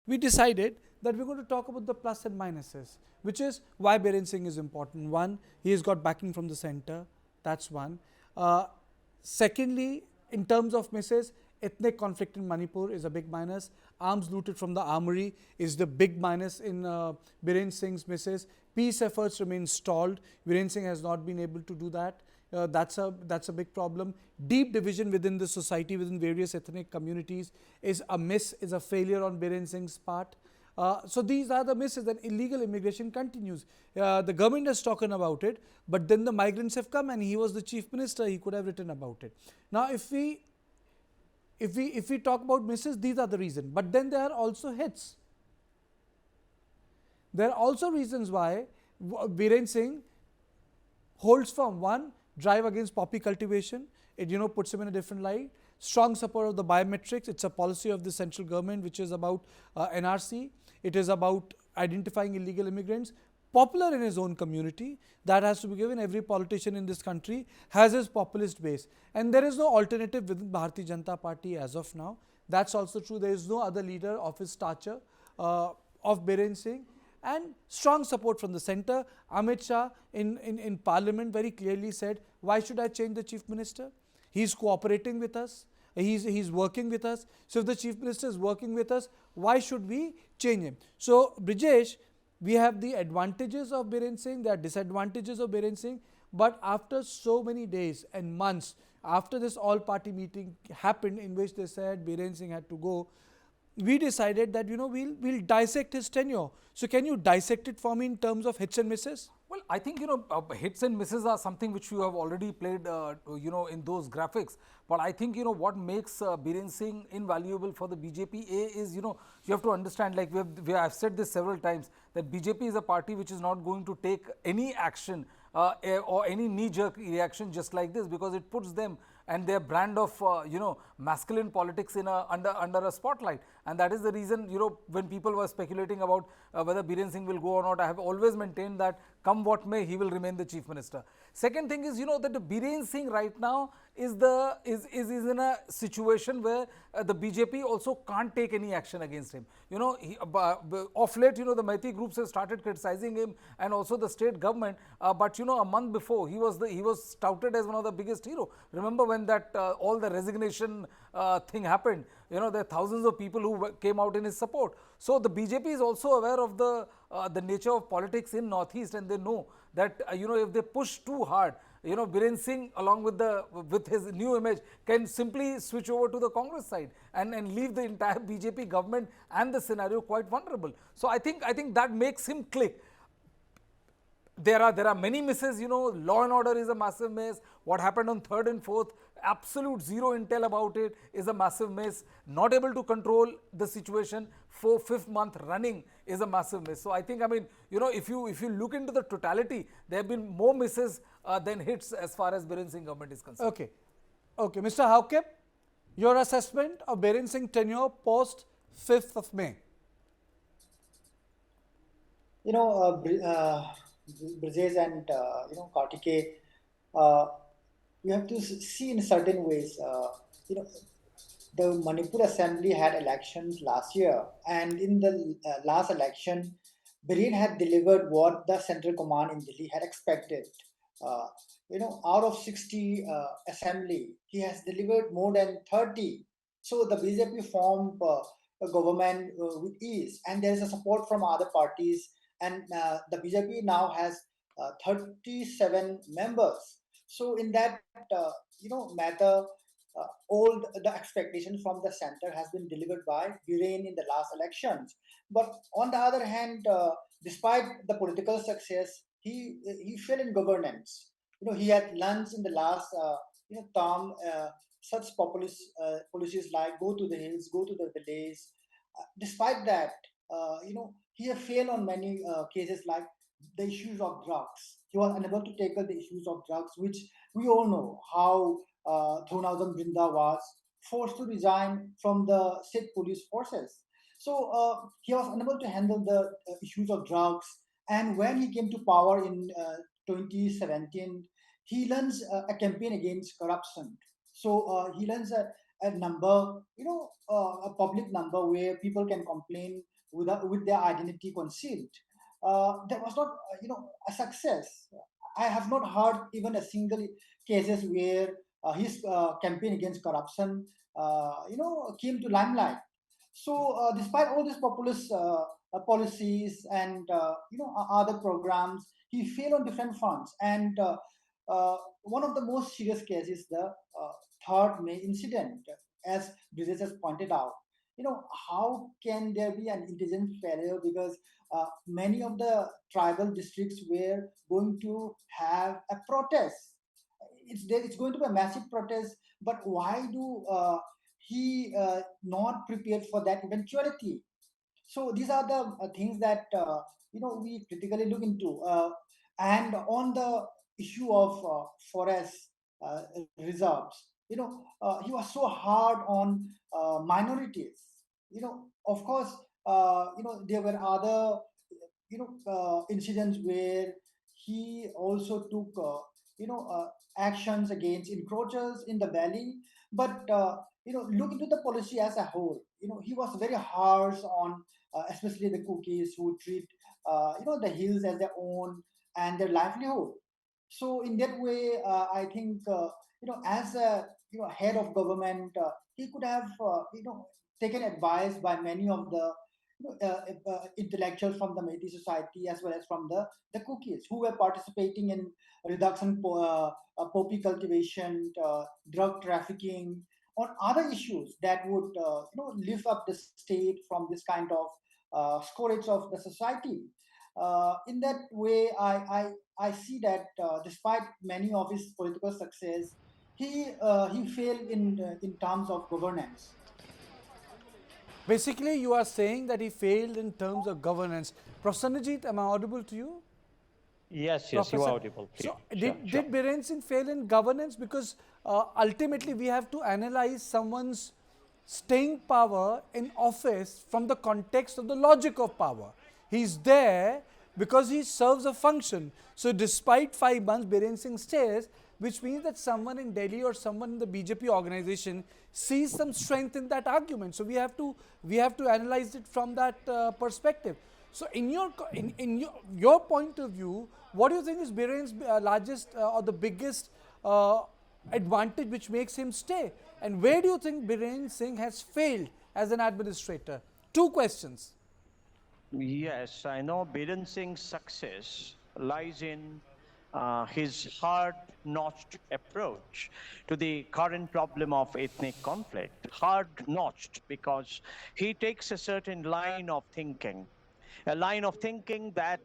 we decided that we're going to talk about the plus and minuses, which is why Biren Singh is important. One, he has got backing from the center. That's one. Uh, Secondly, in terms of misses, ethnic conflict in Manipur is a big minus. Arms looted from the armory is the big minus in Biren Singh's misses. Peace efforts remain stalled. Biren Singh has not been able to do that. That's a big problem. Deep division within the society, within various ethnic communities, is a miss, is a failure on Biren Singh's part. So these are the misses, and illegal immigration continues. The government has spoken about it, but then the migrants have come, and he was the chief minister. He could have written about it. Now, if we talk about misses, these are the reasons. But then there are also hits. There are also reasons why Biren Singh holds firm. One, drive against poppy cultivation. It puts him in a different light. Strong support of the biometrics. It's a policy of the central government which is about NRC. It is about identifying illegal immigrants. Popular in his own community, that has to be given. Every politician in this country has his populist base, and there is no alternative within Bharatiya Janata Party as of now. That's also true. There is no other leader of his stature of Biren Singh, and strong support from the center. Amit Shah in Parliament very clearly said, why should I change the Chief Minister? He's cooperating with us. He's working with us. So if the Chief Minister is working with us, why should we change him? So Brijesh, we have the advantages of Biren Singh, there are disadvantages of Biren Singh, but after so many days and months, after this all party meeting happened in which they said Biren Singh had to go, we decided that we'll dissect his tenure. So can you dissect it for me in terms of hits and misses? Well, I think, hits and misses are something which you have already played, in those graphics. But I think, what makes Biren Singh invaluable for the BJP is, you have to understand, like I've said this several times, that BJP is a party which is not going to take any action or any knee-jerk reaction just like this, because it puts them and their brand of masculine politics in under a spotlight. And that is the reason, when people were speculating about whether Biren Singh will go or not, I have always maintained that come what may, he will remain the chief minister. Second thing is, that the Biren Singh right now is in a situation where the BJP also can't take any action against him. Of late, the Meitei groups have started criticizing him, and also the state government. But a month before, he was touted as one of the biggest hero. Remember when that all the resignation thing happened? There are thousands of people who came out in his support. So the BJP is also aware of the nature of politics in Northeast, and they know that if they push too hard, Biren Singh, along with his new image, can simply switch over to the Congress side and leave the entire BJP government and the scenario quite vulnerable. So I think that makes him click. There are many misses. Law and order is a massive miss. What happened on 3rd and 4th, absolute zero intel about it, is a massive miss. Not able to control the situation for 5th month running is a massive miss. So I think, if you look into the totality, there have been more misses than hits as far as Biren Singh government is concerned. Okay, Mr. Haokip, your assessment of Biren Singh tenure post 5th of May. Brijesh and Kartikeya, you have to see in certain ways. The Manipur Assembly had elections last year, and in the last election, Biren had delivered what the central command in Delhi had expected. Uh, out of 60 assembly, he has delivered more than 30. So the BJP formed a government with ease, and there is a support from other parties, and the BJP now has 37 members. So in that matter, all the expectations from the center has been delivered by Biren in the last elections. But on the other hand, despite the political success, he fell in governance. He had launched in the last term such populist policies like go to the hills, go to the village. Despite that, he had failed on many cases like the issues of drugs. He was unable to tackle the issues of drugs, which we all know how Thongkholal Brinda was forced to resign from the state police forces. So he was unable to handle the issues of drugs. And when he came to power in 2017, he launched a campaign against corruption. So he launched a number, a public number where people can complain with their identity concealed. That was not, a success. I have not heard even a single cases where his campaign against corruption, came to limelight. So, despite all these populist policies and other programs, he failed on different fronts. And one of the most serious cases is the 3rd May incident, as Brijesh has pointed out. How can there be an intelligence failure? Because many of the tribal districts were going to have a protest. It's going to be a massive protest, but why do he not prepared for that eventuality? So these are the things that we critically look into. And on the issue of forest reserves, he was so hard on minorities. Of course, there were other incidents where he also took actions against encroachers in the valley. But look into the policy as a whole. He was very harsh on especially the cookies who treat the hills as their own and their livelihood. So in that way, I think as a head of government, he could have taken advice by many of the intellectuals from the Meitei society, as well as from the cookies who were participating in reduction poppy cultivation, drug trafficking, on other issues that would lift up the state from this kind of scourge of the society. In that way, I see that despite many of his political success, he failed in terms of governance. Basically, you are saying that he failed in terms of governance. Prasenjit, am I audible to you? Yes, yes, you are Professor. audible. So, Sure, sure. did Biren Singh fail in governance? Because ultimately, we have to analyze someone's staying power in office from the context of the logic of power. He's there because he serves a function. So, despite 5 months, Biren Singh stays, which means that someone in Delhi or someone in the BJP organization sees some strength in that argument. So, we have to analyze it from that perspective. So, in your point of view, what do you think is Biren's largest or the biggest advantage which makes him stay? And where do you think Biren Singh has failed as an administrator? Two questions. Yes, I know Biren Singh's success lies in his hard-notched approach to the current problem of ethnic conflict. Hard-notched because he takes a certain line of thinking, a line of thinking that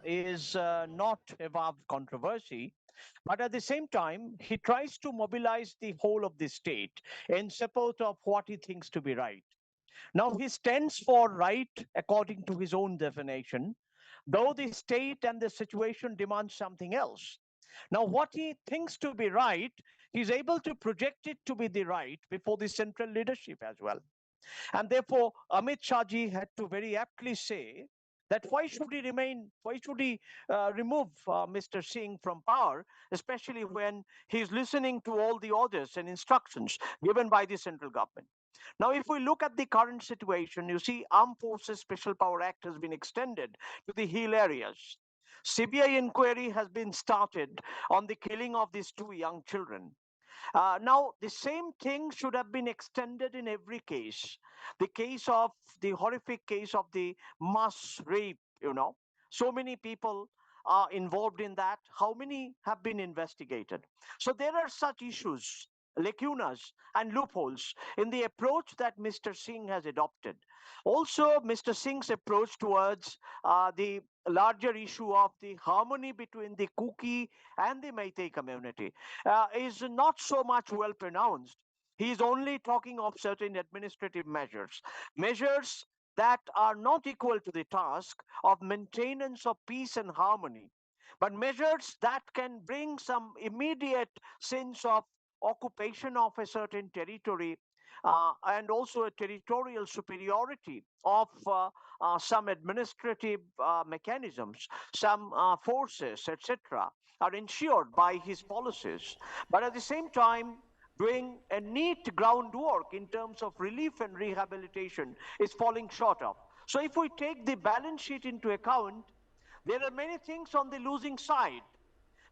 is not above controversy, but at the same time, he tries to mobilize the whole of the state in support of what he thinks to be right. Now, he stands for right according to his own definition, though the state and the situation demand something else. Now, what he thinks to be right, he's able to project it to be the right before the central leadership as well. And therefore, Amit Shahji had to very aptly say that why should he remove Mr. Singh from power, especially when he's listening to all the orders and instructions given by the central government. Now, if we look at the current situation, you see Armed Forces Special Power Act has been extended to the hill areas. CBI inquiry has been started on the killing of these two young children. Now, the same thing should have been extended in every case. The case of the horrific case of the mass rape, so many people are involved in that. How many have been investigated? So there are such issues, lacunas, and loopholes in the approach that Mr. Singh has adopted. Also, Mr. Singh's approach towards the larger issue of the harmony between the Kuki and the Meitei community is not so much well pronounced. He is only talking of certain administrative measures, measures that are not equal to the task of maintenance of peace and harmony, but measures that can bring some immediate sense of occupation of a certain territory and also a territorial superiority of some administrative mechanisms, some forces, etc., are ensured by his policies. But at the same time, doing a neat groundwork in terms of relief and rehabilitation is falling short of. So if we take the balance sheet into account, there are many things on the losing side.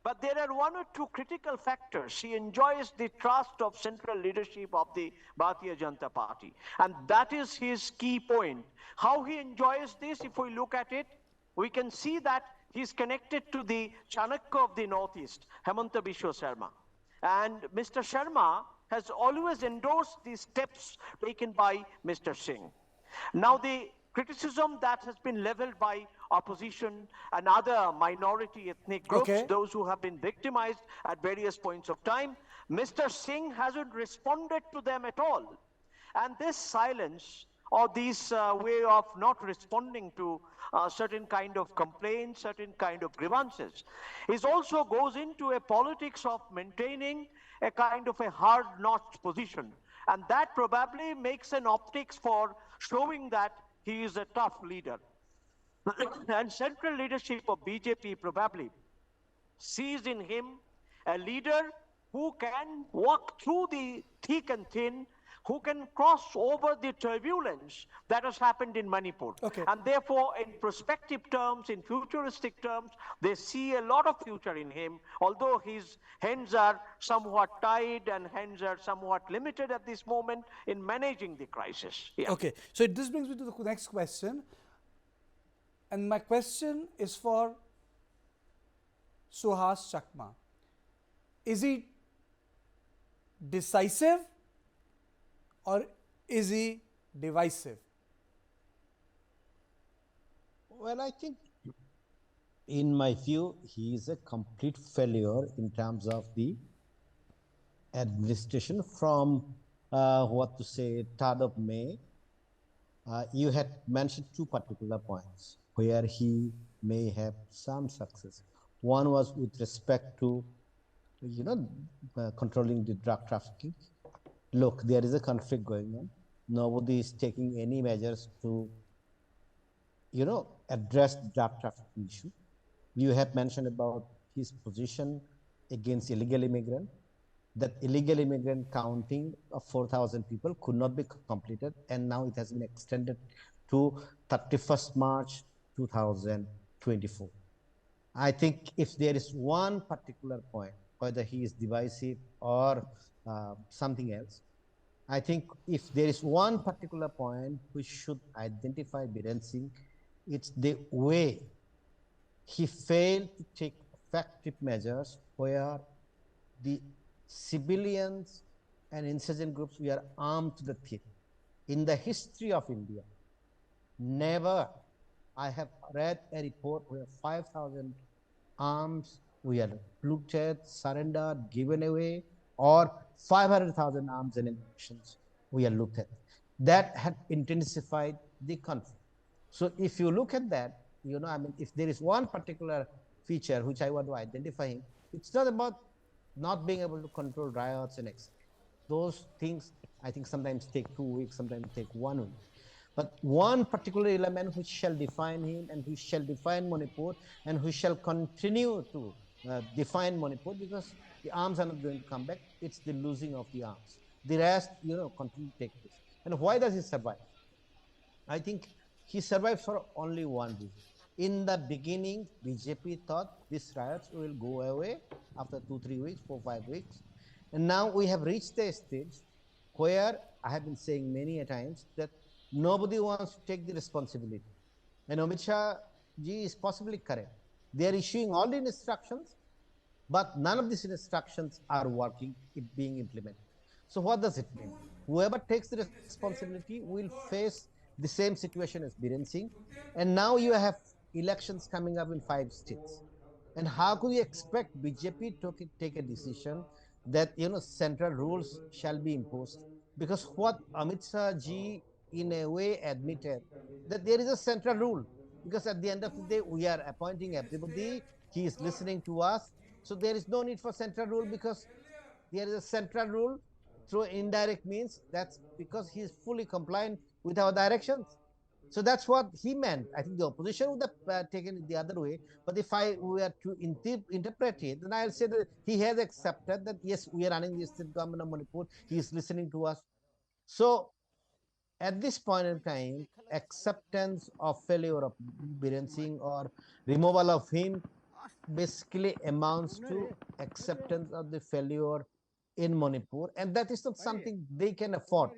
But there are one or two critical factors. He enjoys the trust of central leadership of the Bharatiya Janata Party. And that is his key point. How he enjoys this, if we look at it, we can see that he's connected to the Chanakya of the Northeast, Hemanta Biswa Sharma. And Mr. Sharma has always endorsed the steps taken by Mr. Singh. Now, the criticism that has been leveled by opposition and other minority ethnic groups, Okay. those who have been victimized at various points of time, Mr. Singh hasn't responded to them at all. And this silence or this way of not responding to certain kind of complaints, certain kind of grievances, is also goes into a politics of maintaining a kind of a hard-notched position. And that probably makes an optics for showing that he is a tough leader. And central leadership of BJP probably sees in him a leader who can walk through the thick and thin, who can cross over the turbulence that has happened in Manipur. Okay. And therefore, in prospective terms, in futuristic terms, they see a lot of future in him, although his hands are somewhat tied and hands are somewhat limited at this moment in managing the crisis. Yeah. Okay, so this brings me to the next question. And my question is for Suhas Chakma. Is he decisive or is he divisive? Well, I think, in my view, he is a complete failure in terms of the administration from, 3rd of May. You had mentioned two particular points where he may have some success. One was with respect to, controlling the drug trafficking. Look, there is a conflict going on. Nobody is taking any measures to, address the drug trafficking issue. You have mentioned about his position against illegal immigrant. That illegal immigrant counting of 4,000 people could not be completed, and now it has been extended to 31st March 2024. I think if there is one particular point, whether he is divisive or something else, I think if there is one particular point which should identify Biren Singh, it's the way he failed to take effective measures where the civilians and insurgent groups were armed to the teeth. In the history of India, never I have read a report where 5,000 arms were looted, surrendered, given away, or 500,000 arms and ammunitions were looted. That had intensified the conflict. So if you look at that, if there is one particular feature which I want to identify him, it's not about not being able to control riots and etc. Those things, I think, sometimes take 2 weeks, sometimes take 1 week. But one particular element which shall define him and which shall define Manipur and which shall continue to define Manipur, because the arms are not going to come back, it's the losing of the arms. The rest, continue to take place. And why does he survive? I think he survives for only one reason. In the beginning, BJP thought these riots will go away after 2-3 weeks, 4-5 weeks. And now we have reached a stage where I have been saying many a times that nobody wants to take the responsibility. And Amit Shah ji is possibly correct. They are issuing all the instructions, but none of these instructions are working, being implemented. So what does it mean? Whoever takes the responsibility will face the same situation as Biren Singh. And now you have elections coming up in 5 states. And how could you expect BJP to take a decision that, central rules shall be imposed? Because what Amit Shah ji in a way admitted that there is a central rule, because at the end of the day, we are appointing everybody. He is listening to us. So there is no need for central rule because there is a central rule through indirect means. That's because he is fully compliant with our directions. So that's what he meant. I think the opposition would have taken it the other way. But if I were to interpret it, then I'll say that he has accepted that, yes, we are running the state government of Manipur. He is listening to us. So at this point in time, acceptance of failure of Biren Singh or removal of him basically amounts to acceptance of the failure in Manipur. And that is not something they can afford.